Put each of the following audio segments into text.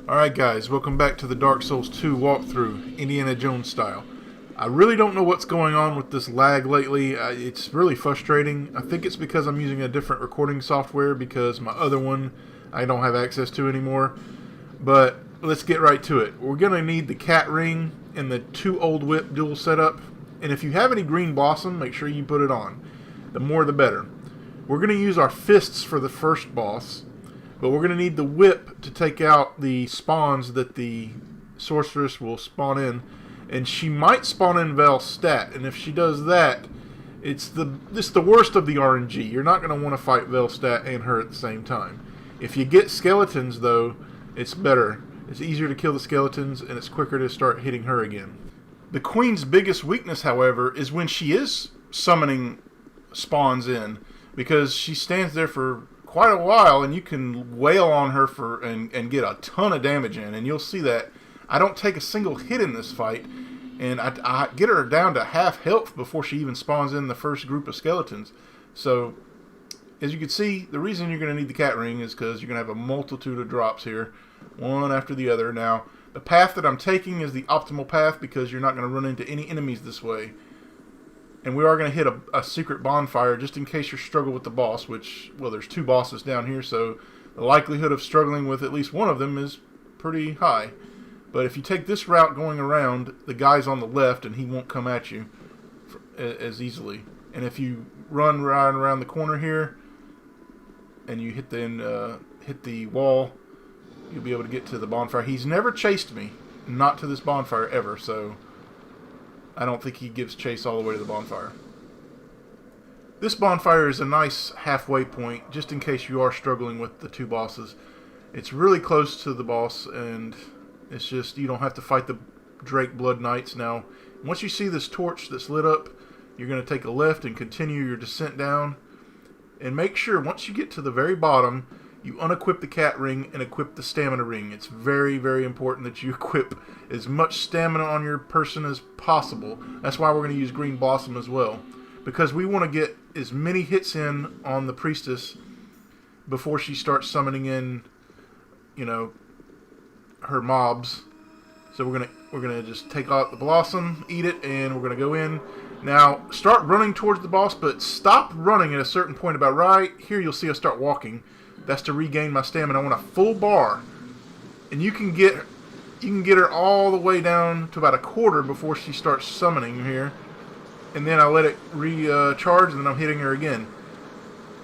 Alright guys, welcome back to the Dark Souls 2 walkthrough, Indiana Jones style. I really don't know what's going on with this lag lately. It's really frustrating. I think it's because I'm using a different recording software because my other one I don't have access to anymore. But let's get right to it. We're going to need the cat ring and the 2 old whip dual setup. And if you have any green blossom, make sure you put it on. The more the better. We're going to use our fists for the first boss. But we're going to need the whip to take out the spawns that the sorceress will spawn in. And she might spawn in Velstadt. And if she does that, it's the worst of the RNG. You're not going to want to fight Velstadt and her at the same time. If you get skeletons, though, it's better. It's easier to kill the skeletons, and it's quicker to start hitting her again. The queen's biggest weakness, however, is when she is summoning spawns in. Because she stands there for quite a while, and you can wail on her and get a ton of damage in, and you'll see that I don't take a single hit in this fight, and I get her down to half health before she even spawns in the first group of skeletons. So as you can see, the reason you're going to need the cat ring is because you're going to have a multitude of drops here, one after the other. Now the path that I'm taking is the optimal path because you're not going to run into any enemies this way. And we are going to hit a secret bonfire just in case you struggle with the boss, which, well, there's 2 bosses down here, so the likelihood of struggling with at least one of them is pretty high. But if you take this route going around, the guy's on the left and he won't come at you as easily. And if you run right around the corner here and you hit the wall, you'll be able to get to the bonfire. He's never chased me, not to this bonfire ever, so I don't think he gives chase all the way to the bonfire. This bonfire is a nice halfway point, just in case you are struggling with the 2 bosses. It's really close to the boss, and it's just, you don't have to fight the Drake Blood Knights. Now, once you see this torch that's lit up, you're going to take a left and continue your descent down. And make sure, once you get to the very bottom, you unequip the cat ring and equip the stamina ring. It's very, very important that you equip as much stamina on your person as possible. That's why we're going to use green blossom as well. Because we want to get as many hits in on the priestess before she starts summoning in, you know, her mobs. So we're gonna just take out the blossom, eat it, and we're gonna go in. Now start running towards the boss, but stop running at a certain point. About right here, you'll see us start walking. That's to regain my stamina. I want a full bar, and you can get her all the way down to about a quarter before she starts summoning here, and then I let it recharge, and then I'm hitting her again.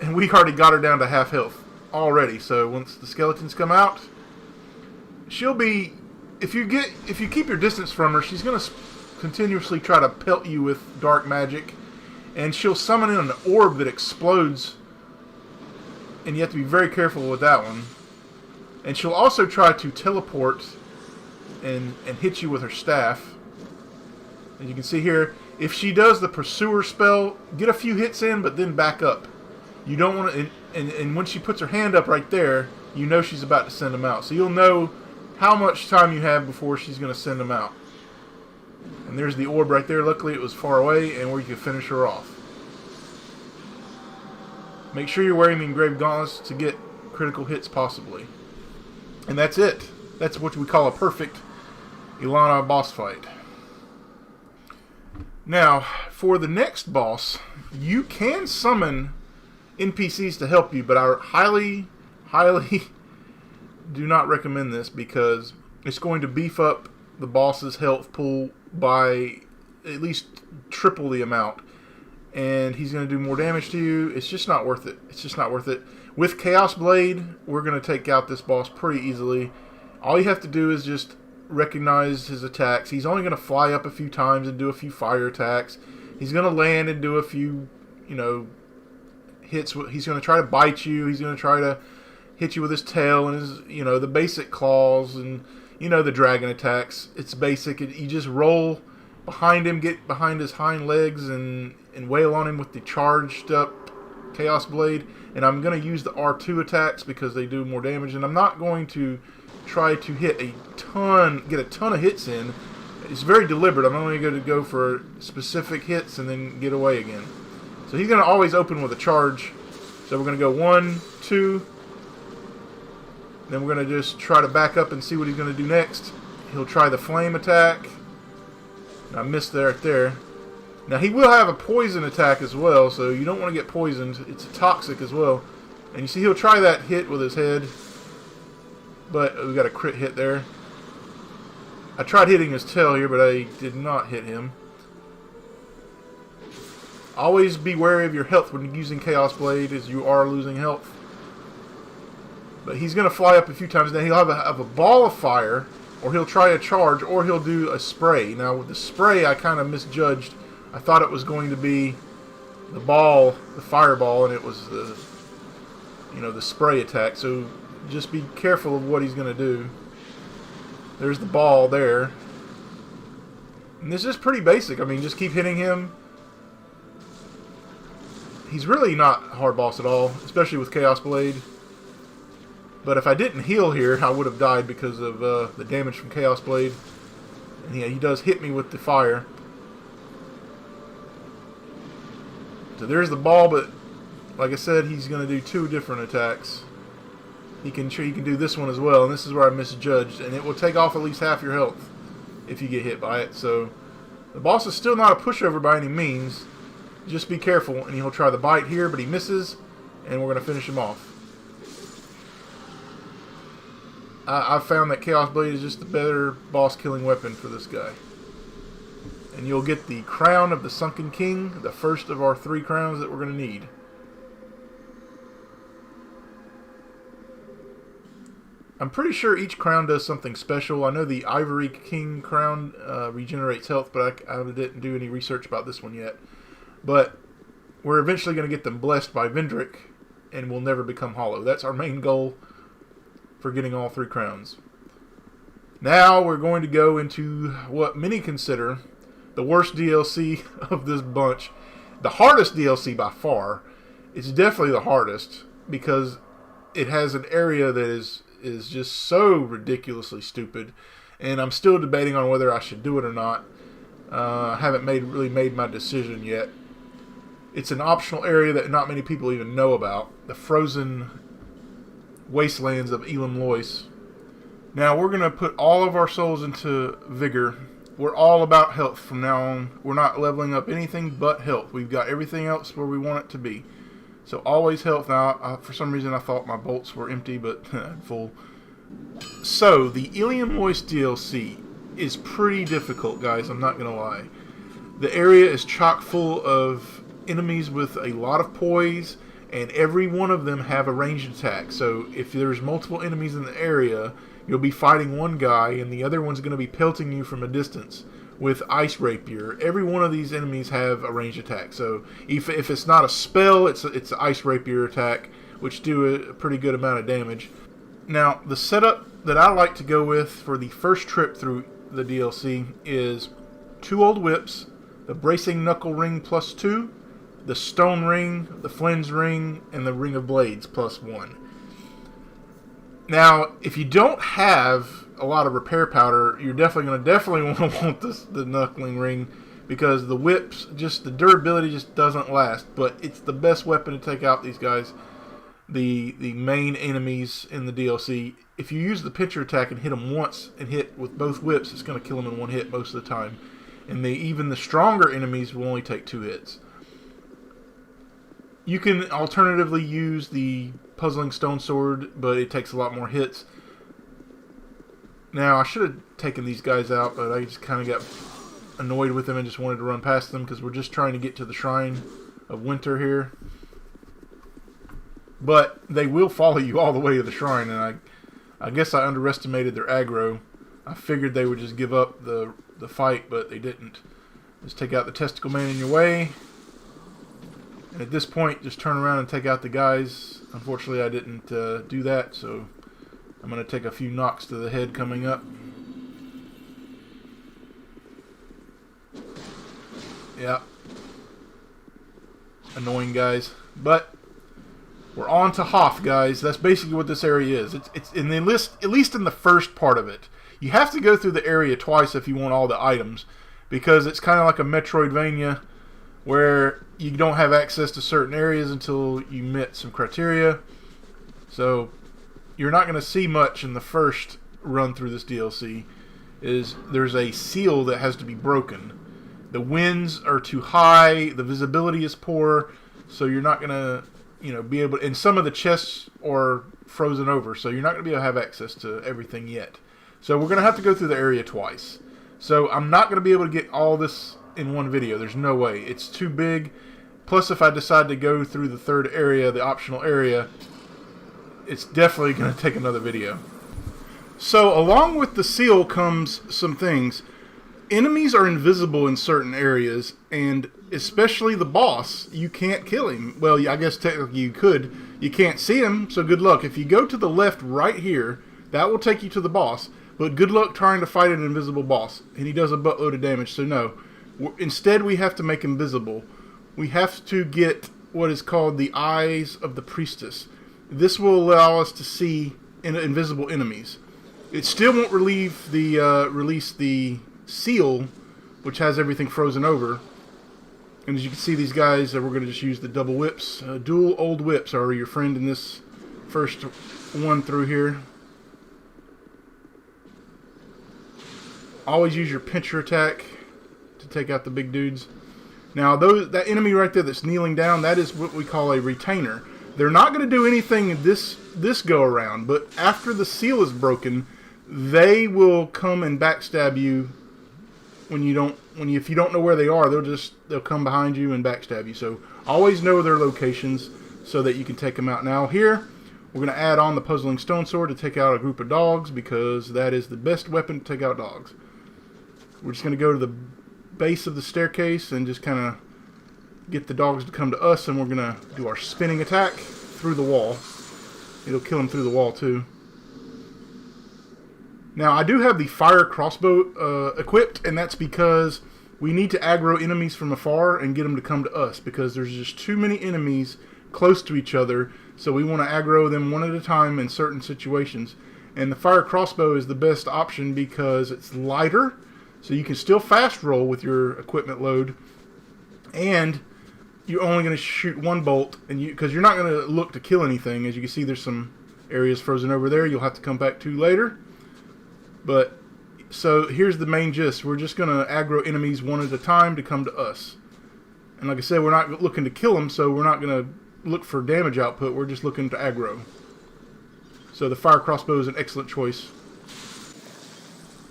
And we already got her down to half health already. So once the skeletons come out, she'll be, if you keep your distance from her, she's gonna continuously try to pelt you with dark magic, and she'll summon in an orb that explodes. And you have to be very careful with that one. And she'll also try to teleport and hit you with her staff. As you can see here, if she does the pursuer spell, get a few hits in, but then back up. You don't want to, and when she puts her hand up right there, you know she's about to send them out. So you'll know how much time you have before she's going to send them out. And there's the orb right there. Luckily it was far away and where you can finish her off. Make sure you're wearing the engraved gauntlets to get critical hits possibly. And that's it. That's what we call a perfect Ilana boss fight. Now, for the next boss, you can summon NPCs to help you, but I highly do not recommend this because it's going to beef up the boss's health pool by at least triple the amount. And he's going to do more damage to you. It's just not worth it. It's just not worth it. With Chaos Blade, we're going to take out this boss pretty easily. All you have to do is just recognize his attacks. He's only going to fly up a few times and do a few fire attacks. He's going to land and do a few, you know, hits. He's going to try to bite you. He's going to try to hit you with his tail and his, you know, the basic claws and, you know, the dragon attacks. It's basic. You just roll behind him, get behind his hind legs, and wail on him with the charged up Chaos Blade. And I'm going to use the R2 attacks because they do more damage. And I'm not going to try to get a ton of hits in. It's very deliberate. I'm only going to go for specific hits and then get away again. So he's going to always open with a charge. So we're going to go 1, 2. Then we're going to just try to back up and see what he's going to do next. He'll try the flame attack. I missed there right there. Now he will have a poison attack as well, so you don't want to get poisoned. It's toxic as well. And you see he'll try that hit with his head. But we got a crit hit there. I tried hitting his tail here, but I did not hit him. Always be wary of your health when using Chaos Blade, as you are losing health. But he's going to fly up a few times. Now he'll have a ball of fire, or he'll try a charge, or he'll do a spray. Now with the spray, I kind of misjudged. I thought it was going to be the ball, the fireball, and it was the, the spray attack. So just be careful of what he's going to do. There's the ball there. And this is pretty basic. I mean, just keep hitting him. He's really not a hard boss at all, especially with Chaos Blade. But if I didn't heal here, I would have died because of the damage from Chaos Blade. And yeah, he does hit me with the fire. So there's the ball, but like I said, he's going to do 2 different attacks. He can do this one as well, and this is where I misjudged. And it will take off at least half your health if you get hit by it. So the boss is still not a pushover by any means. Just be careful, and he'll try the bite here, but he misses, and we're going to finish him off. I've found that Chaos Blade is just the better boss-killing weapon for this guy. And you'll get the Crown of the Sunken King, the first of our 3 crowns that we're going to need. I'm pretty sure each crown does something special. I know the Ivory King crown regenerates health, but I didn't do any research about this one yet. But we're eventually going to get them blessed by Vendrick, and will never become hollow. That's our main goal for getting all 3 crowns. Now we're going to go into what many consider the worst DLC of this bunch. The hardest DLC by far. It's definitely the hardest because it has an area that is just so ridiculously stupid, and I'm still debating on whether I should do it or not. I haven't really made my decision yet. It's an optional area that not many people even know about. The frozen wastelands of Eleum Loyce. Now we're going to put all of our souls into Vigor. We're all about health from now on. We're not leveling up anything but health. We've got everything else where we want it to be. So always health. Now, for some reason I thought my bolts were empty, but full. So, the Eleum Loyce DLC is pretty difficult, guys. I'm not going to lie. The area is chock full of enemies with a lot of poise, and every one of them have a ranged attack. So if there's multiple enemies in the area, you'll be fighting one guy, and the other one's going to be pelting you from a distance with Ice Rapier. Every one of these enemies have a ranged attack. So if it's not a spell, it's an Ice Rapier attack, which do a pretty good amount of damage. Now, the setup that I like to go with for the first trip through the DLC is 2 old whips, the Bracing Knuckle Ring +2, the Stone Ring, the Flynn's Ring, and the Ring of Blades +1. Now, if you don't have a lot of repair powder, you're definitely want to want the Knuckling Ring, because the whips, the durability just doesn't last. But it's the best weapon to take out these guys, the main enemies in the DLC. If you use the pincher attack and hit them once and hit with both whips, it's going to kill them in one hit most of the time. And even the stronger enemies will only take 2 hits. You can alternatively use the Puzzling Stone Sword, but it takes a lot more hits. Now, I should have taken these guys out, but I just kind of got annoyed with them and just wanted to run past them because we're just trying to get to the Shrine of Winter here. But they will follow you all the way to the Shrine, and I guess I underestimated their aggro. I figured they would just give up the fight, but they didn't. Just take out the Testicle Man in your way. And at this point, just turn around and take out the guys. Unfortunately, I didn't do that, so I'm going to take a few knocks to the head coming up. Yeah. Annoying guys. But we're on to Hoth, guys. That's basically what this area is. It's in the list, at least in the first part of it. You have to go through the area twice if you want all the items, because it's kind of like a Metroidvania where you don't have access to certain areas until you meet some criteria. So you're not going to see much in the first run through this DLC, is there's a seal that has to be broken. The winds are too high, the visibility is poor, so you're not going to, be able to, and some of the chests are frozen over, so you're not going to be able to have access to everything yet. So we're going to have to go through the area twice. So I'm not going to be able to get all this in one video. There's no way. It's too big. Plus, if I decide to go through the third area, the optional area, it's definitely going to take another video. So along with the seal comes some things. Enemies are invisible in certain areas, and especially the boss, you can't kill him. Well, I guess technically you could. You can't see him, so good luck. If you go to the left right here, that will take you to the boss. But good luck trying to fight an invisible boss. And he does a buttload of damage, so no. Instead, we have to make him visible. We have to get what is called the Eyes of the Priestess. This will allow us to see invisible enemies. It still won't release the seal, which has everything frozen over. And as you can see, these guys, we're going to just use the double whips. Dual old whips are your friend in this first one through here. Always use your pincher attack to take out the big dudes. Now, that enemy right there that's kneeling down, that is what we call a retainer. They're not going to do anything this go around, but after the seal is broken, they will come and backstab you. If you don't know where they are, they'll come behind you and backstab you. So always know their locations so that you can take them out. Now here, we're going to add on the puzzling stone sword to take out a group of dogs, because that is the best weapon to take out dogs. We're just going to go to the base of the staircase and just kind of get the dogs to come to us, and we're going to do our spinning attack through the wall. It'll kill them through the wall too. Now, I do have the fire crossbow equipped, and that's because we need to aggro enemies from afar and get them to come to us, because there's just too many enemies close to each other, so we want to aggro them one at a time in certain situations. And the fire crossbow is the best option because it's lighter, so you can still fast roll with your equipment load, and you're only going to shoot one bolt, and because you're not going to look to kill anything. As you can see, there's some areas frozen over there you'll have to come back to later. But, so here's the main gist. We're just going to aggro enemies one at a time to come to us. And like I said, we're not looking to kill them, so we're not going to look for damage output. We're just looking to aggro. So the fire crossbow is an excellent choice.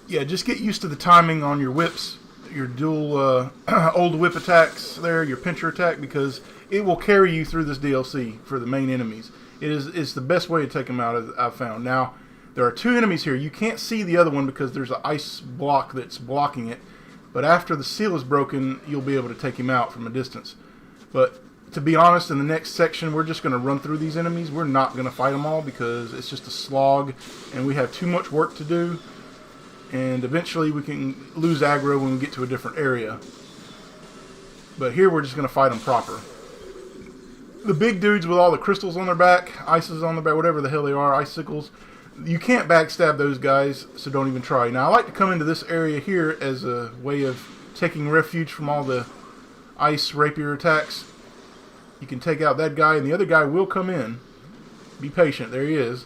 Yeah, just get used to the timing on your whips, your dual old whip attacks there, your pincher attack, because it will carry you through this DLC for the main enemies. It's the best way to take them out, as I've found. Now, there are two enemies here. You can't see the other one because there's an ice block that's blocking it. But after the seal is broken, you'll be able to take him out from a distance. But to be honest, in the next section, we're just going to run through these enemies. We're not going to fight them all because it's just a slog, and we have too much work to do. And eventually we can lose aggro when we get to a different area. But here we're just going to fight them proper. The big dudes with all the crystals on their back, ices on their back, whatever the hell they are, icicles, you can't backstab those guys, so don't even try. Now, I like to come into this area here as a way of taking refuge from all the ice rapier attacks. You can take out that guy, and the other guy will come in. Be patient. There he is.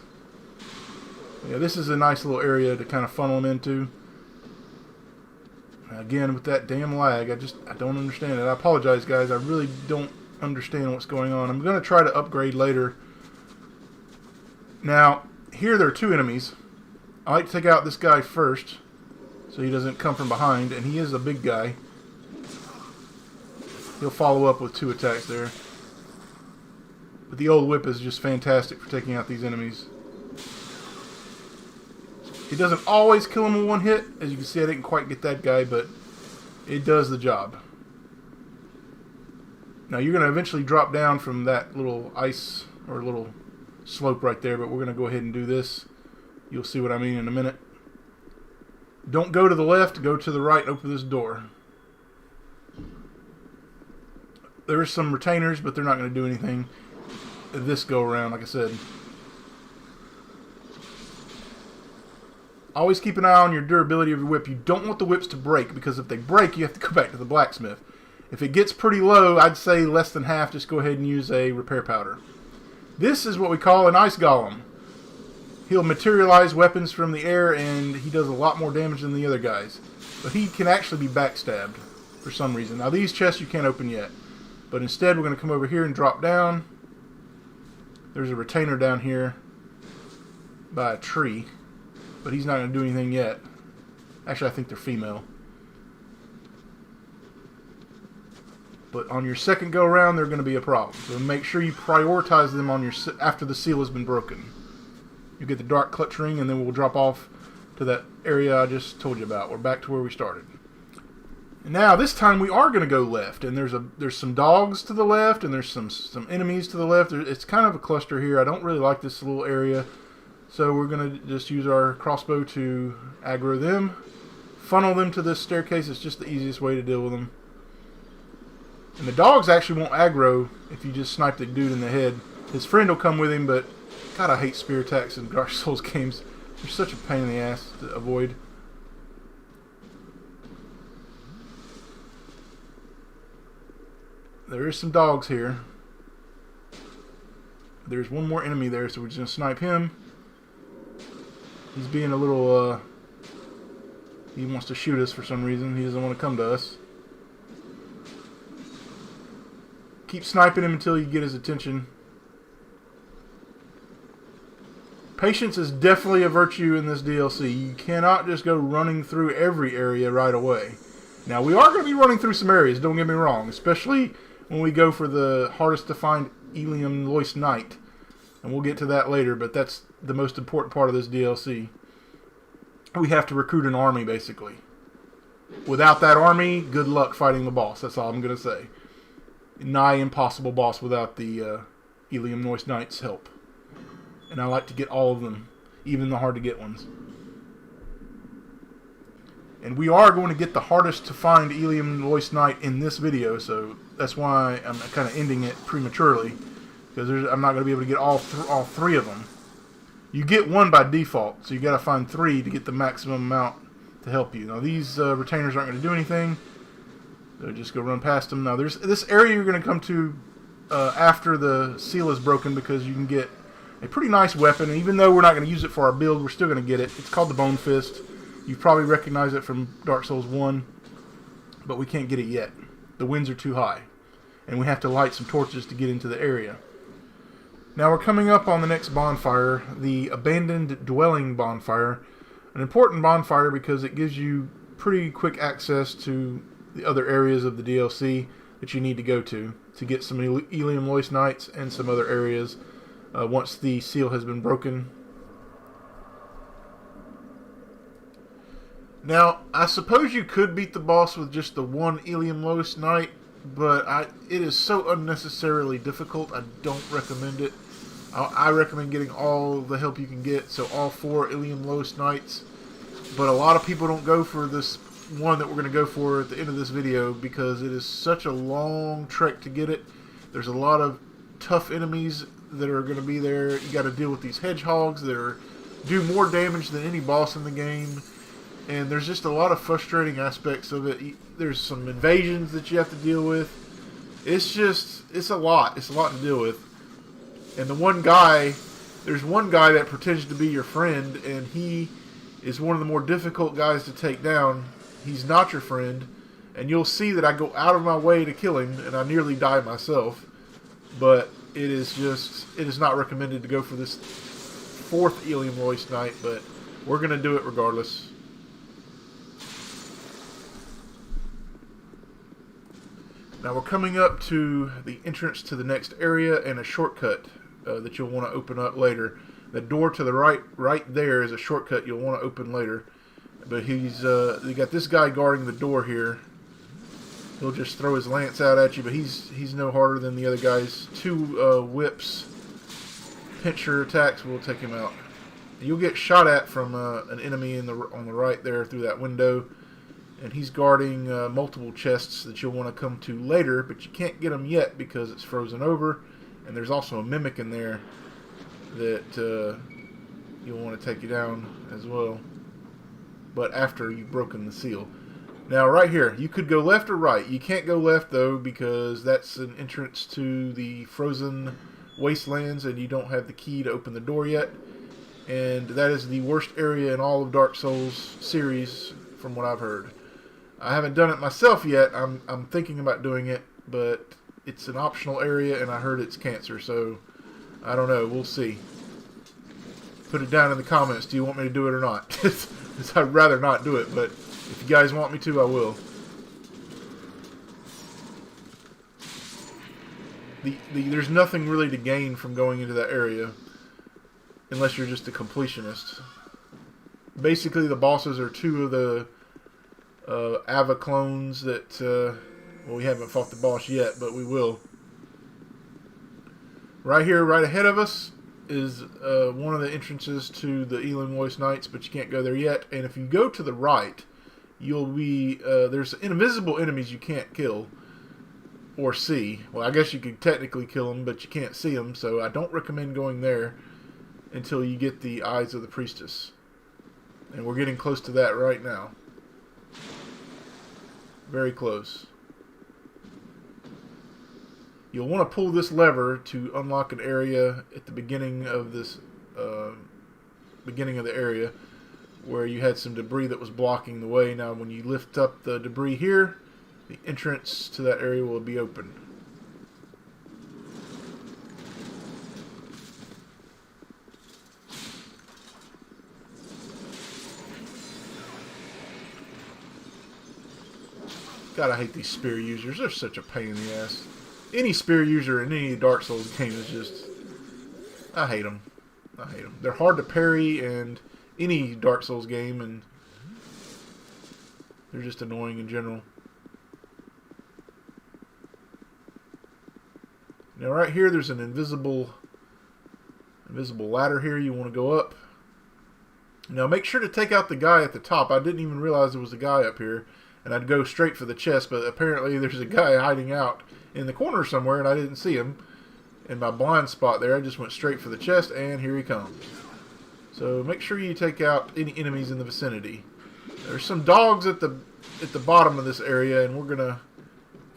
Yeah, this is a nice little area to kind of funnel him into. Again, with that damn lag, I don't understand it. I apologize, guys. I really don't understand what's going on. I'm going to try to upgrade later. Now, here there are two enemies. I like to take out this guy first, so he doesn't come from behind, and he is a big guy. He'll follow up with two attacks there. But the old whip is just fantastic for taking out these enemies. It doesn't always kill him with one hit. As you can see, I didn't quite get that guy, but it does the job. Now, you're going to eventually drop down from that little ice or little slope right there, but we're going to go ahead and do this. You'll see what I mean in a minute. Don't go to the left, go to the right and open this door. There are some retainers, but they're not going to do anything this go around, like I said. Always keep an eye on your durability of your whip. You don't want the whips to break, because if they break, you have to go back to the blacksmith. If it gets pretty low, I'd say less than half, just go ahead and use a repair powder. This is what we call an ice golem. he'll materialize weapons from the air, and he does a lot more damage than the other guys. But he can actually be backstabbed for some reason. Now these chests you can't open yet, but instead we're going to come over here and drop down. There's a retainer down here by a tree, but he's not going to do anything yet. Actually, I think they're female. But on your second go around, they're going to be a problem. So make sure you prioritize them on your after the seal has been broken. You get the dark clutch ring, and then we'll drop off to that area I just told you about. We're back to where we started. And now this time we are going to go left, and there's some dogs to the left, and there's some enemies to the left. It's kind of a cluster here. I don't really like this little area, so we're going to just use our crossbow to aggro them, funnel them to this staircase. It's just the easiest way to deal with them. And the dogs actually won't aggro if you just snipe the dude in the head. His friend will come with him, but God, I hate spear attacks in Dark Souls games. They're such a pain in the ass to avoid. There is some dogs here. There's one more enemy there, so we're just going to snipe him. He's being a little, he wants to shoot us for some reason. He doesn't want to come to us. Keep sniping him until you get his attention. Patience is definitely a virtue in this DLC. You cannot just go running through every area right away. Now, we are going to be running through some areas, don't get me wrong. Especially when we go for the hardest to find Eleum Loyce Knight. And we'll get to that later, but that's the most important part of this DLC. We have to recruit an army, basically. Without that army, good luck fighting the boss. That's all I'm going to say. Nigh impossible boss without the Eleum Loyce Knight's help. And I like to get all of them, even the hard to get ones. And we are going to get the hardest to find Eleum Loyce Knight in this video, so that's why I'm kind of ending it prematurely, because I'm not going to be able to get all three of them. You get one by default, so you got to find three to get the maximum amount to help you. Now these retainers aren't going to do anything, so just go run past them. Now there's this area you're going to come to after the seal is broken, because you can get a pretty nice weapon, and even though we're not going to use it for our build, we're still going to get it. It's called the Bone Fist. You probably recognize it from Dark Souls 1, but we can't get it yet. The winds are too high, and we have to light some torches to get into the area. Now we're coming up on the next bonfire, the Abandoned Dwelling bonfire. An important bonfire because it gives you pretty quick access to the other areas of the DLC that you need to go to get some Eleum Loyce Knights and some other areas once the seal has been broken. Now, I suppose you could beat the boss with just the one Eleum Loyce Knight, but it is so unnecessarily difficult, I don't recommend it. I recommend getting all the help you can get, so all 4 Eleum Loyce Knights. But a lot of people don't go for this one that we're going to go for at the end of this video, because it is such a long trek to get it. There's a lot of tough enemies that are going to be there. You got to deal with these hedgehogs that do more damage than any boss in the game. And there's just a lot of frustrating aspects of it. There's some invasions that you have to deal with. It's a lot. It's a lot to deal with. And there's one guy that pretends to be your friend, and he is one of the more difficult guys to take down. He's not your friend, and you'll see that I go out of my way to kill him, and I nearly die myself. But it is not recommended to go for this 4th Eleum Loyce Knight, but we're going to do it regardless. Now we're coming up to the entrance to the next area and a shortcut that you'll want to open up later. The door to the right there is a shortcut you'll want to open later. But you got this guy guarding the door here. He'll just throw his lance out at you, but he's no harder than the other guys. 2 whips, pincher attacks will take him out. You'll get shot at from an enemy on the right there through that window. And he's guarding multiple chests that you'll want to come to later, but you can't get them yet because it's frozen over. And there's also a mimic in there that you'll want to take you down as well. But after you've broken the seal. Now right here, you could go left or right. You can't go left though, because that's an entrance to the frozen wastelands and you don't have the key to open the door yet. and that is the worst area in all of Dark Souls series from what I've heard. I haven't done it myself yet. I'm thinking about doing it, but it's an optional area, and I heard it's cancer, so I don't know. We'll see. Put it down in the comments. Do you want me to do it or not? I'd rather not do it, but if you guys want me to, I will. There's nothing really to gain from going into that area unless you're just a completionist. Basically, the bosses are two of the Ava clones that, well, we haven't fought the boss yet, but we will. Right here, right ahead of us, is one of the entrances to the Eleum Loyce Knights, but you can't go there yet. And if you go to the right, you'll be, there's invisible enemies you can't kill or see. Well, I guess you could technically kill them, but you can't see them, so I don't recommend going there until you get the Eyes of the Priestess. And we're getting close to that right now. Very close. You'll want to pull this lever to unlock an area at the beginning of this, beginning of the area where you had some debris that was blocking the way. Now, when you lift up the debris here, the entrance to that area will be open. God, I hate these spear users. They're such a pain in the ass. Any spear user in any Dark Souls game is just... I hate them. I hate them. They're hard to parry in any Dark Souls game, and they're just annoying in general. Now right here, there's an invisible ladder here. You want to go up. Now make sure to take out the guy at the top. I didn't even realize there was a guy up here, and I'd go straight for the chest, but apparently there's a guy hiding out in the corner somewhere, and I didn't see him. In my blind spot there, I just went straight for the chest, and here he comes. So make sure you take out any enemies in the vicinity. There's some dogs at the bottom of this area, and we're gonna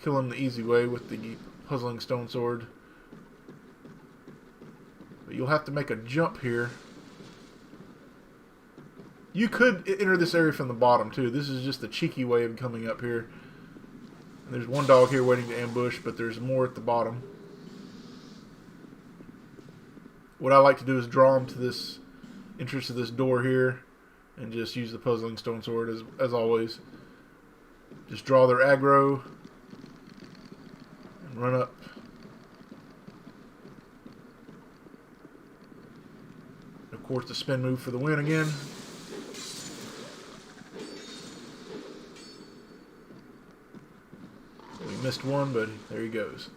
kill them the easy way with the puzzling stone sword. But you'll have to make a jump here. You could enter this area from the bottom too. This is just the cheeky way of coming up here. And there's one dog here waiting to ambush, but there's more at the bottom. What I like to do is draw them to this entrance to this door here and just use the puzzling stone sword as always. Just draw their aggro and run up. Of course, the spin move for the win again. We missed one, but there he goes.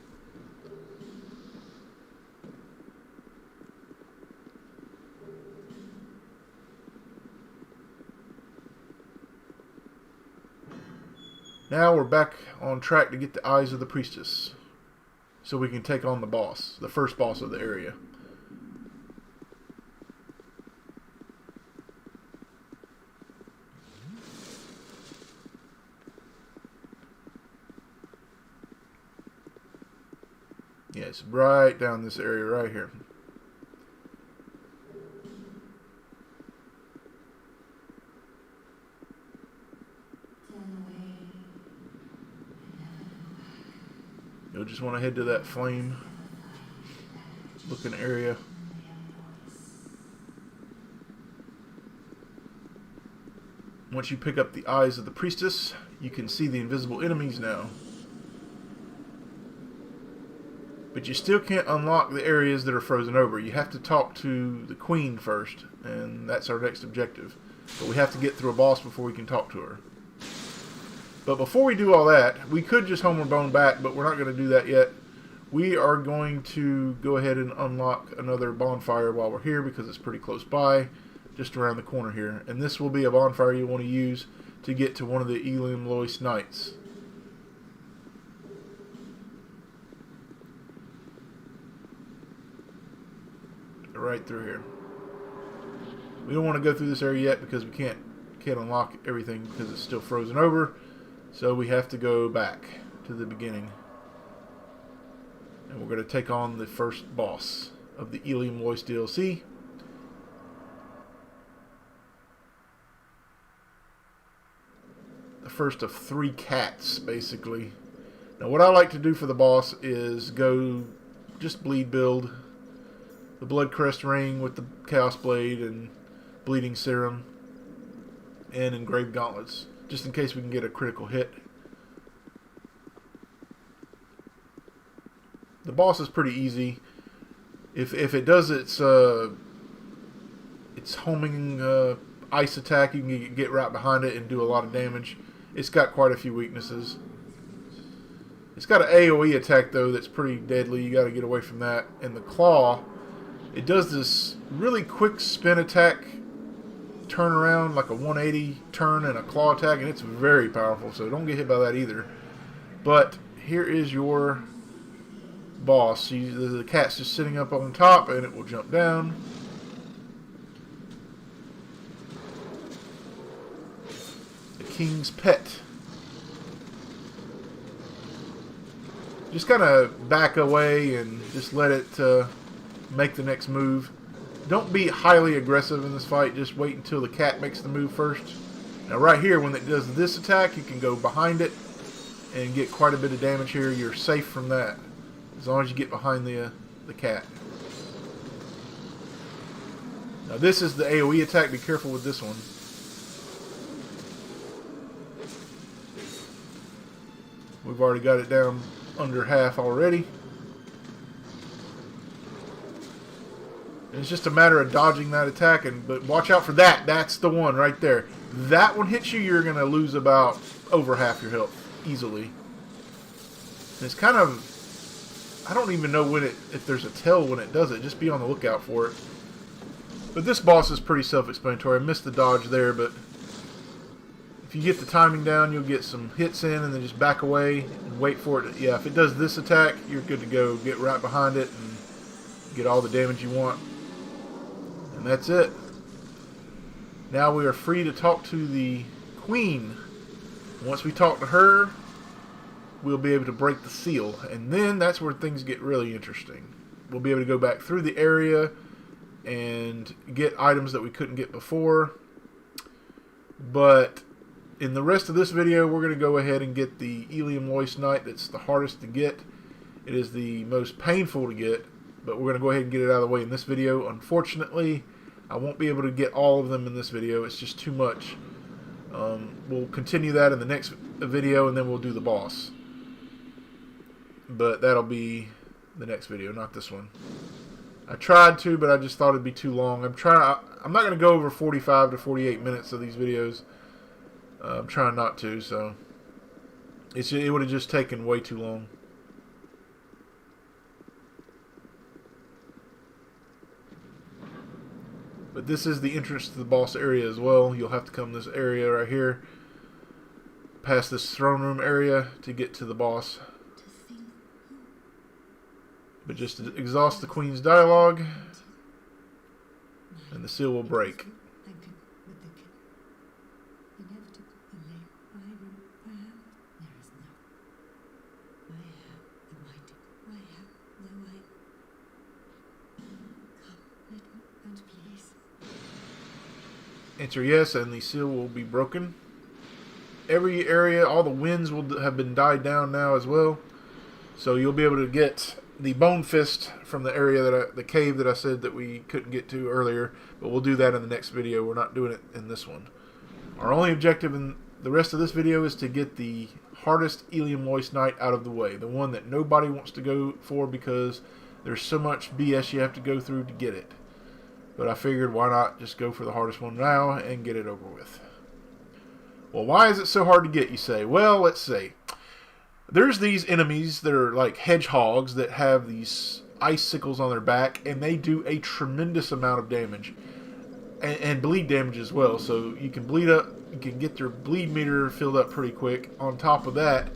Now we're back on track to get the Eyes of the Priestess, so we can take on the boss, the first boss of the area. Yes, right down this area right here. You'll just want to head to that flame looking area. Once you pick up the Eyes of the Priestess, you can see the invisible enemies now. But you still can't unlock the areas that are frozen over. You have to talk to the Queen first, and that's our next objective. But we have to get through a boss before we can talk to her. But before we do all that, we could just Homer Bone back, but we're not going to do that yet. We are going to go ahead and unlock another bonfire while we're here because it's pretty close by, just around the corner here. And this will be a bonfire you want to use to get to one of the Eleum Loyce Knights. Right through here. We don't want to go through this area yet because we can't unlock everything because it's still frozen over. So we have to go back to the beginning. And we're going to take on the first boss of the Eleum Loyce DLC. first of 3 cats, basically. Now what I like to do for the boss is go just bleed build. The Blood Crest Ring with the Chaos Blade and Bleeding Serum and Engraved Gauntlets, just in case we can get a critical hit. The boss is pretty easy. If it does its homing ice attack, you can get right behind it and do a lot of damage. It's got quite a few weaknesses. It's got an AoE attack though that's pretty deadly. You got to get away from that. And the claw, it does this really quick spin attack, turn around like a 180 turn and a claw attack, and it's very powerful. So don't get hit by that either. But here is your boss. The cat's just sitting up on top, and it will jump down. The King's Pet. Just kind of back away and just let it make the next move. Don't be highly aggressive in this fight. Just wait until the cat makes the move first. Now right here, when it does this attack, you can go behind it and get quite a bit of damage here. You're safe from that as long as you get behind the cat. Now this is the AoE attack. Be careful with this one. We've already got it down under half already. And it's just a matter of dodging that attack, but watch out for that. That's the one right there. That one hits you, you're going to lose about over half your health easily. And it's kind of, I don't even know when if there's a tell when it does it. Just be on the lookout for it. But this boss is pretty self-explanatory. I missed the dodge there, but if you get the timing down, you'll get some hits in and then just back away and wait for it. Yeah, if it does this attack, you're good to go. Get right behind it and get all the damage you want. And that's it. Now we are free to talk to the Queen. Once we talk to her, we'll be able to break the seal. And then that's where things get really interesting. We'll be able to go back through the area and get items that we couldn't get before. But in the rest of this video, we're going to go ahead and get the Eleum Loyce Knight. That's the hardest to get. It is the most painful to get, but we're going to go ahead and get it out of the way in this video. Unfortunately, I won't be able to get all of them in this video. It's just too much. We'll continue that in the next video, and then we'll do the boss. But that'll be the next video, not this one. I tried to, but I just thought it'd be too long. I'm not going to go over 45 to 48 minutes of these videos. I'm trying not to, so it would have just taken way too long. But this is the entrance to the boss area as well. You'll have to come this area right here, past this throne room area to get to the boss. But just exhaust the Queen's dialogue, and the seal will break. Answer yes, and the seal will be broken. Every area, all the winds will have been died down now as well. So you'll be able to get the Bone Fist from the area the cave that I said that we couldn't get to earlier. But we'll do that in the next video. We're not doing it in this one. Our only objective in the rest of this video is to get the hardest Eleum Loyce Knight out of the way. The one that nobody wants to go for because there's so much BS you have to go through to get it. But I figured, why not just go for the hardest one now and get it over with. Well, why is it so hard to get, you say? Well, let's see. There's these enemies that are like hedgehogs that have these icicles on their back, and they do a tremendous amount of damage. And bleed damage as well. So you can bleed up, you can get your bleed meter filled up pretty quick. On top of that,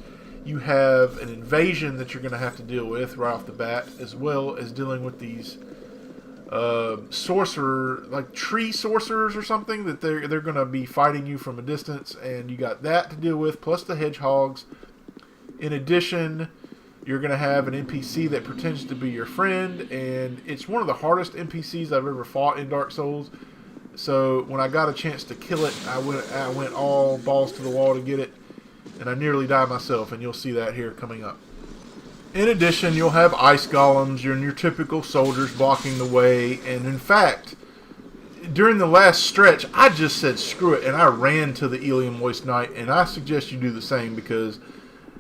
you have an invasion that you're going to have to deal with right off the bat, as well as dealing with these sorcerer, like tree sorcerers or something, that they're going to be fighting you from a distance, and you got that to deal with, plus the hedgehogs. In addition, you're going to have an NPC that pretends to be your friend, and it's one of the hardest NPCs I've ever fought in Dark Souls. So when I got a chance to kill it, I went all balls to the wall to get it. And I nearly die myself, and you'll see that here coming up. In addition, you'll have ice golems, your typical soldiers blocking the way, and in fact, during the last stretch, I just said screw it, and I ran to the Eleum Loyce Knight, and I suggest you do the same because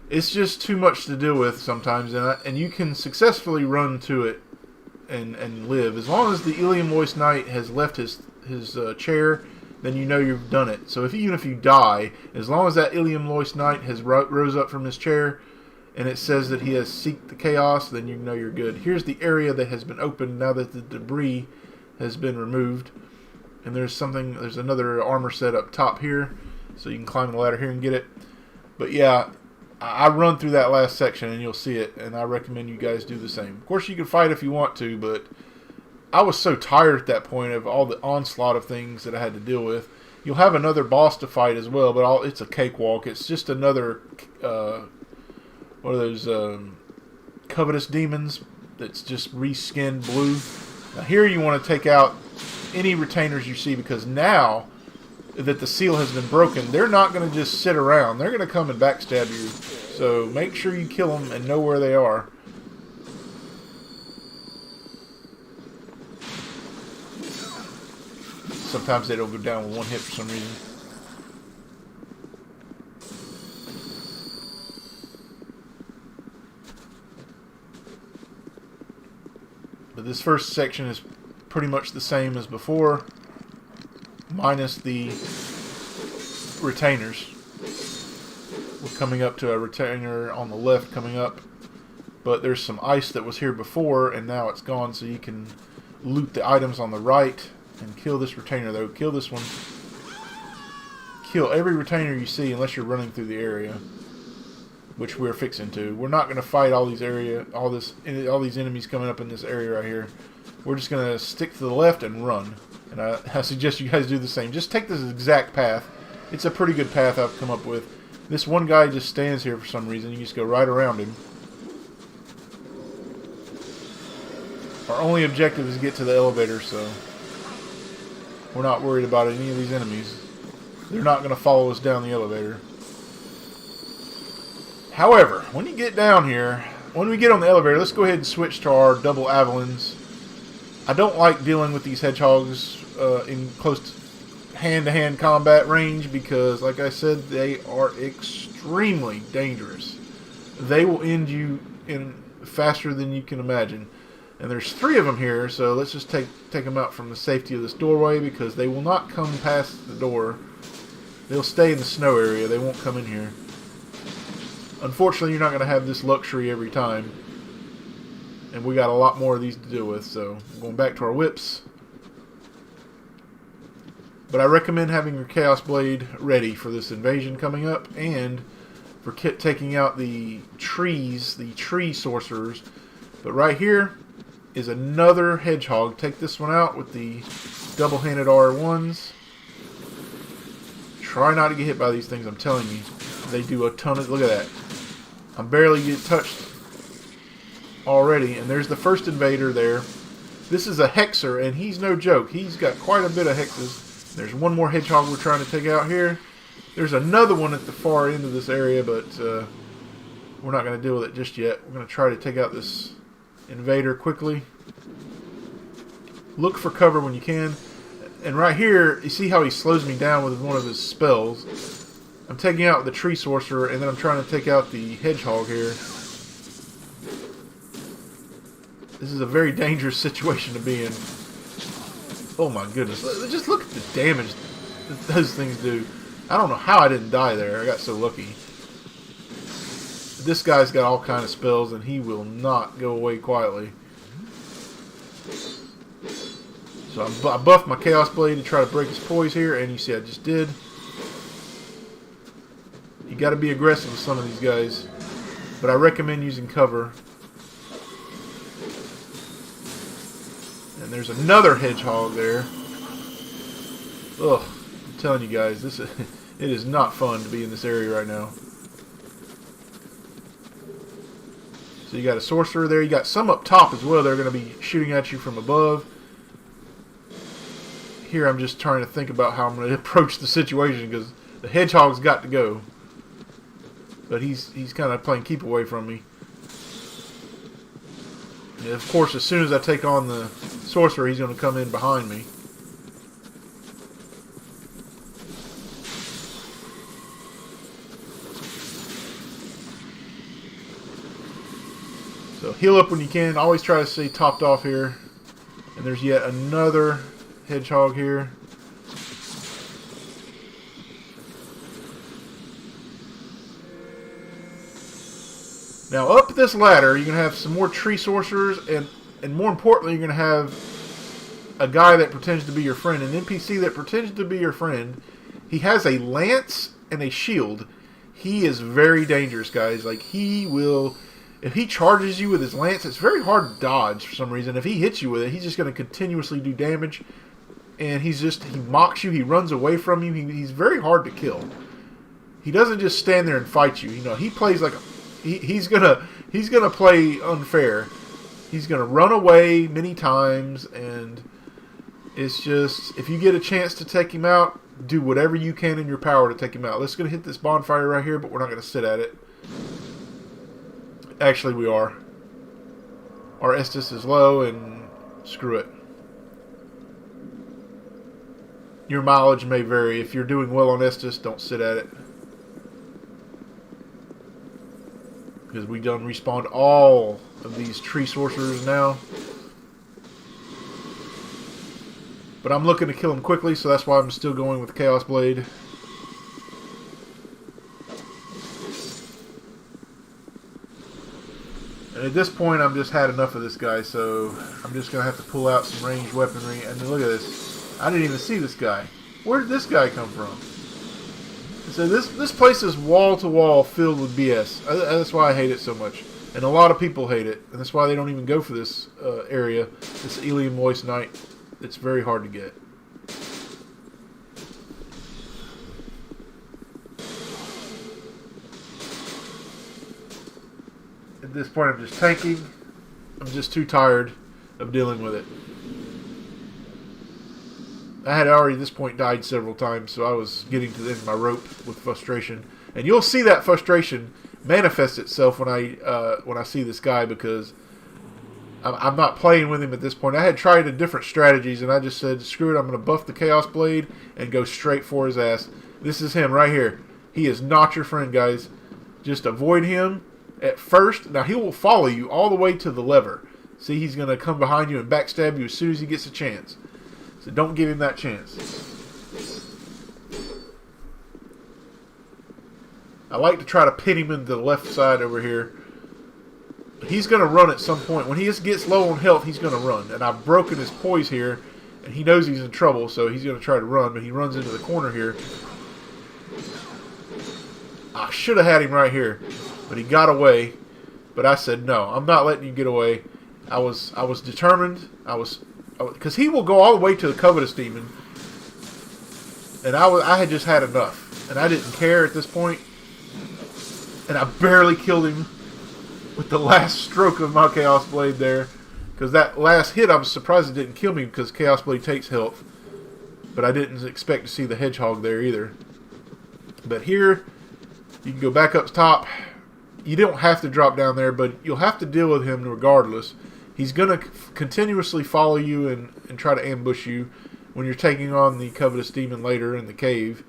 it's just too much to deal with sometimes, and you can successfully run to it and live. As long as the Eleum Loyce Knight has left his chair, then you know you've done it. So even if you die, as long as that Eleum Loyce Knight has rose up from his chair, and it says that he has seeked the chaos, then you know you're good. Here's the area that has been opened now that the debris has been removed. And there's another armor set up top here, so you can climb the ladder here and get it. But yeah, I run through that last section and you'll see it, and I recommend you guys do the same. Of course, you can fight if you want to, but I was so tired at that point of all the onslaught of things that I had to deal with. You'll have another boss to fight as well, but it's a cakewalk. It's just another one of those covetous demons that's just reskinned blue. Now here you want to take out any retainers you see, because now that the seal has been broken, they're not going to just sit around. They're going to come and backstab you. So make sure you kill them and know where they are. Sometimes they don't go down with one hit for some reason. But this first section is pretty much the same as before, minus the retainers. We're coming up to a retainer on the left coming up, but there's some ice that was here before and now it's gone, so you can loot the items on the right and kill this retainer though. Kill this one. Kill every retainer you see unless you're running through the area, which we're fixing to. We're not going to fight all these enemies coming up in this area right here. We're just going to stick to the left and run. And I suggest you guys do the same. Just take this exact path. It's a pretty good path I've come up with. This one guy just stands here for some reason. You just go right around him. Our only objective is to get to the elevator, so we're not worried about any of these enemies. They're not going to follow us down the elevator. However, when you get down here, when we get on the elevator, let's go ahead and switch to our double avalons. I don't like dealing with these hedgehogs in close hand-to-hand combat range because, like I said, they are extremely dangerous. They will end you in faster than you can imagine. And there's 3 of them here, so let's just take them out from the safety of this doorway because they will not come past the door. They'll stay in the snow area. They won't come in here. Unfortunately, you're not going to have this luxury every time. And we got a lot more of these to deal with, so going back to our whips. But I recommend having your Chaos Blade ready for this invasion coming up, and for taking out the trees, the tree sorcerers. But right here is another hedgehog. Take this one out with the double-handed R1s. Try not to get hit by these things, I'm telling you. They do a ton of... Look at that. I'm barely getting touched already, and there's the first invader there. This is a hexer, and he's no joke. He's got quite a bit of hexes. There's one more hedgehog we're trying to take out here. There's another one at the far end of this area, but we're not going to deal with it just yet. We're going to try to take out this invader quickly. Look for cover when you can. And right here, you see how he slows me down with one of his spells. I'm taking out the tree sorcerer, and then I'm trying to take out the hedgehog here. This is a very dangerous situation to be in. Oh my goodness. Just look at the damage that those things do. I don't know how I didn't die there. I got so lucky. This guy's got all kind of spells, and he will not go away quietly. So I buffed my Chaos Blade to try to break his poise here, and you see I just did. You got to be aggressive with some of these guys, but I recommend using cover. And there's another hedgehog there. Ugh, I'm telling you guys, it is not fun to be in this area right now. So you got a sorcerer there. You got some up top as well. They're going to be shooting at you from above. Here I'm just trying to think about how I'm going to approach the situation because the hedgehog's got to go. But he's kind of playing keep away from me. And of course, as soon as I take on the sorcerer, he's going to come in behind me. So heal up when you can. Always try to stay topped off here. And there's yet another hedgehog here. Now up this ladder, you're going to have some more tree sorcerers, and more importantly, you're going to have a guy that pretends to be your friend, an NPC that pretends to be your friend. He has a lance and a shield. He is very dangerous, guys. Like, he will, if he charges you with his lance, it's very hard to dodge for some reason. If he hits you with it, he's just going to continuously do damage, and he mocks you, he runs away from you, he's very hard to kill. He doesn't just stand there and fight you. You know, he plays like a He's gonna play unfair. He's gonna run away many times, and it's just, if you get a chance to take him out, do whatever you can in your power to take him out. Let's go hit this bonfire right here, but we're not gonna sit at it. Actually, we are. Our Estus is low, and screw it. Your mileage may vary. If you're doing well on Estus, don't sit at it. Because we done respawned all of these tree sorcerers now. But I'm looking to kill them quickly, so that's why I'm still going with Chaos Blade. And at this point, I've just had enough of this guy, so I'm just going to have to pull out some ranged weaponry. And look at this. I didn't even see this guy. Where did this guy come from? So this place is wall-to-wall filled with BS. That's why I hate it so much. And a lot of people hate it. And that's why they don't even go for this area. This Eleum Loyce night. It's very hard to get. At this point, I'm just tanking. I'm just too tired of dealing with it. I had already at this point died several times, so I was getting to the end of my rope with frustration. And you'll see that frustration manifest itself when I see this guy, because I'm not playing with him at this point. I had tried different strategies, and I just said, screw it, I'm going to buff the Chaos Blade and go straight for his ass. This is him right here. He is not your friend, guys. Just avoid him at first. Now, he will follow you all the way to the lever. See, he's going to come behind you and backstab you as soon as he gets a chance. So don't give him that chance. I like to try to pin him into the left side over here. He's going to run at some point. When he just gets low on health, he's going to run. And I've broken his poise here, and he knows he's in trouble, so he's going to try to run, but he runs into the corner here. I should have had him right here, but he got away. But I said, no, I'm not letting you get away. I was determined. Because he will go all the way to the Covetous Demon, and I had just had enough, and I didn't care at this point, and I barely killed him with the last stroke of my Chaos Blade there, because that last hit, I was surprised it didn't kill me, because Chaos Blade takes health, but I didn't expect to see the hedgehog there either. But here, you can go back up top. You don't have to drop down there, but you'll have to deal with him regardless. He's going to continuously follow you and try to ambush you when you're taking on the Covetous Demon later in the cave.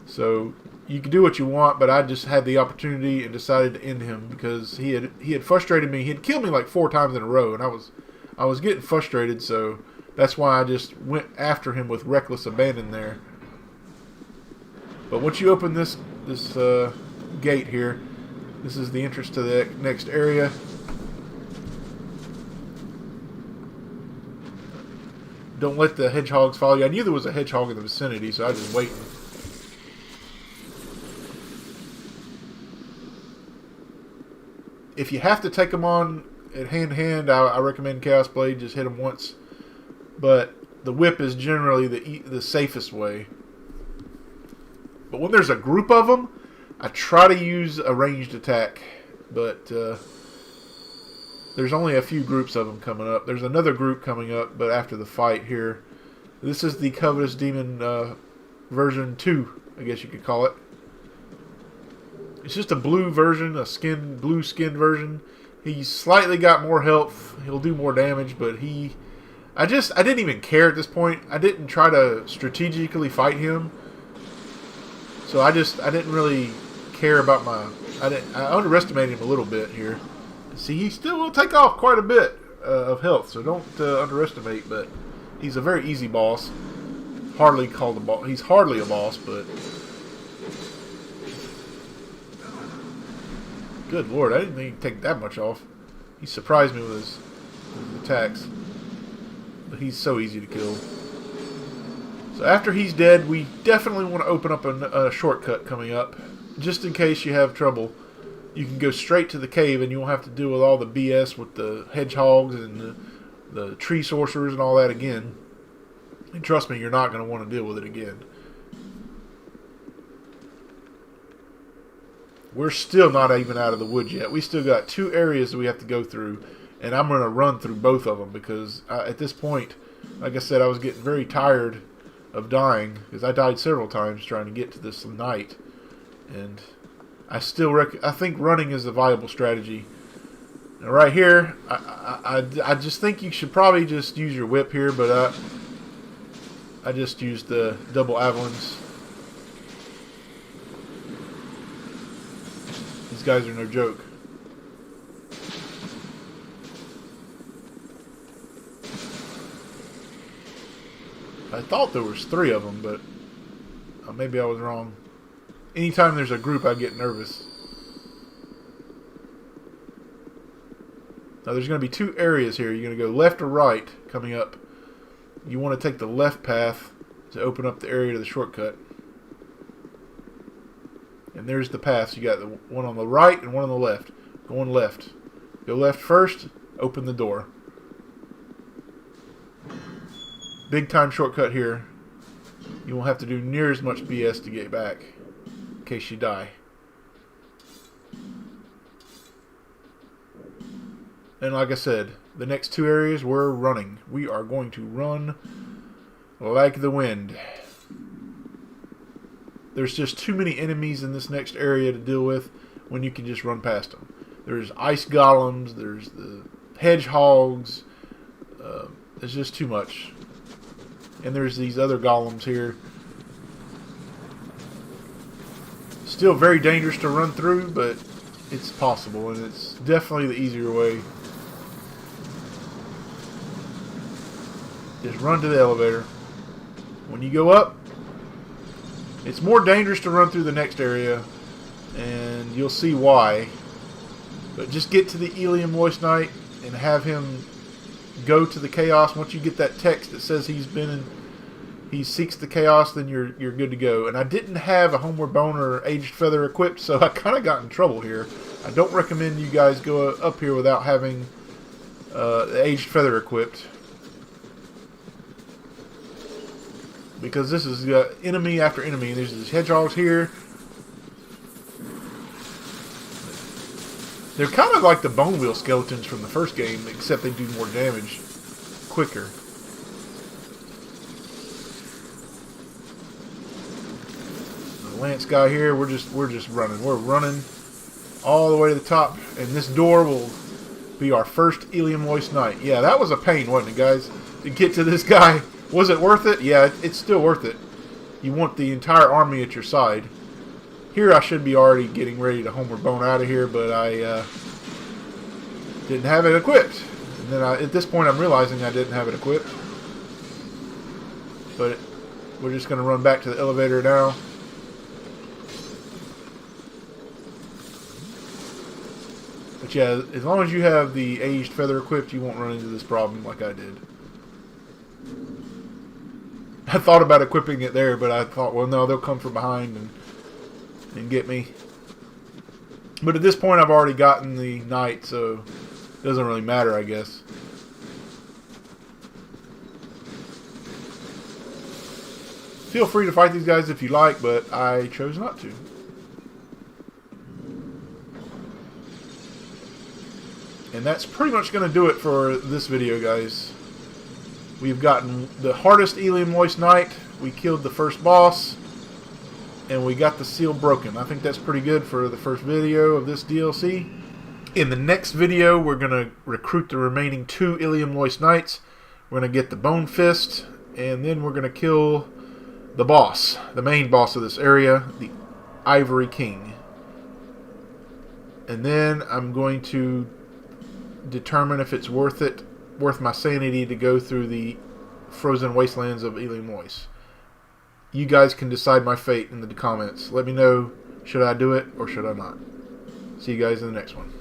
So you can do what you want, but I just had the opportunity and decided to end him because he had frustrated me. He had killed me like 4 times in a row, and I was getting frustrated, so that's why I just went after him with reckless abandon there. But once you open this gate here, this is the entrance to the next area. Don't let the hedgehogs follow you. I knew there was a hedgehog in the vicinity, so I was just waiting. If you have to take them on at hand-to-hand, I recommend Chaos Blade. Just hit them once. But the whip is generally the safest way. But when there's a group of them, I try to use a ranged attack. But there's only a few groups of them coming up. There's another group coming up, but after the fight here. This is the Covetous Demon version 2, I guess you could call it. It's just a blue version, blue skin version. He's slightly got more health. He'll do more damage, but I didn't even care at this point. I didn't try to strategically fight him. So I didn't really care about I underestimated him a little bit here. See, he still will take off quite a bit of health, so don't underestimate, but he's a very easy boss. Hardly called a boss. He's hardly a boss, but good lord, I didn't think he'd take that much off. He surprised me with his attacks. But he's so easy to kill. So after he's dead, we definitely want to open up a shortcut coming up. Just in case you have trouble, you can go straight to the cave and you won't have to deal with all the BS with the hedgehogs and the tree sorcerers and all that again. And trust me, you're not going to want to deal with it again. We're still not even out of the woods yet. We still got 2 areas that we have to go through. And I'm going to run through both of them because at this point, like I said, I was getting very tired of dying. Because I died several times trying to get to this night. And I think running is a viable strategy. Now right here, I just think you should probably just use your whip here. But I just used the double avalanche. These guys are no joke. I thought there was 3 of them, but maybe I was wrong. Anytime there's a group, I get nervous. Now there's going to be 2 areas here. You're going to go left or right coming up. You want to take the left path to open up the area to the shortcut. And there's the paths. You got the one on the right and one on the left. Going left. Go left first, open the door. Big time shortcut here. You won't have to do near as much BS to get back in case you die. And like I said, the next 2 areas we're running. We are going to run like the wind. There's just too many enemies in this next area to deal with when you can just run past them. There's ice golems, there's the hedgehogs. There's just too much. And there's these other golems here. Still very dangerous to run through, but it's possible, and it's definitely the easier way. Just run to the elevator. When you go up, it's more dangerous to run through the next area, and you'll see why. But just get to the Eleum Loyce Knight and have him go to the chaos. Once you get that text that says he seeks the chaos, then you're good to go. And I didn't have a Homeward Bone or Aged Feather equipped, so I kind of got in trouble here. I don't recommend you guys go up here without having the Aged Feather equipped, because this is enemy after enemy. There's these hedgehogs here. They're kind of like the bone wheel skeletons from the first game, except they do more damage quicker. The Lance guy here, we're just running. We're running all the way to the top, and this door will be our first Eleum Loyce Knight. Yeah, that was a pain, wasn't it, guys? To get to this guy. Was it worth it? Yeah, it's still worth it. You want the entire army at your side. Here I should be already getting ready to Homeward Bone out of here, but I didn't have it equipped. And then at this point I'm realizing I didn't have it equipped. But we're just going to run back to the elevator now. But yeah, as long as you have the Aged Feather equipped, you won't run into this problem like I did. I thought about equipping it there, but I thought, well, no, they'll come from behind and get me. But at this point, I've already gotten the knight, so it doesn't really matter, I guess. Feel free to fight these guys if you like, but I chose not to. And that's pretty much going to do it for this video, guys. We've gotten the hardest Eleum Loyce Knight. We killed the first boss. and we got the seal broken. I think that's pretty good for the first video of this DLC. In the next video, we're going to recruit the remaining 2 Eleum Loyce Knights. We're going to get the Bone Fist, and then we're going to kill the boss, the main boss of this area, the Ivory King. And then I'm going to determine if it's worth my sanity to go through the frozen wastelands of Eleum Loyce. You guys can decide my fate in the comments. Let me know, should I do it or should I not? See you guys in the next one.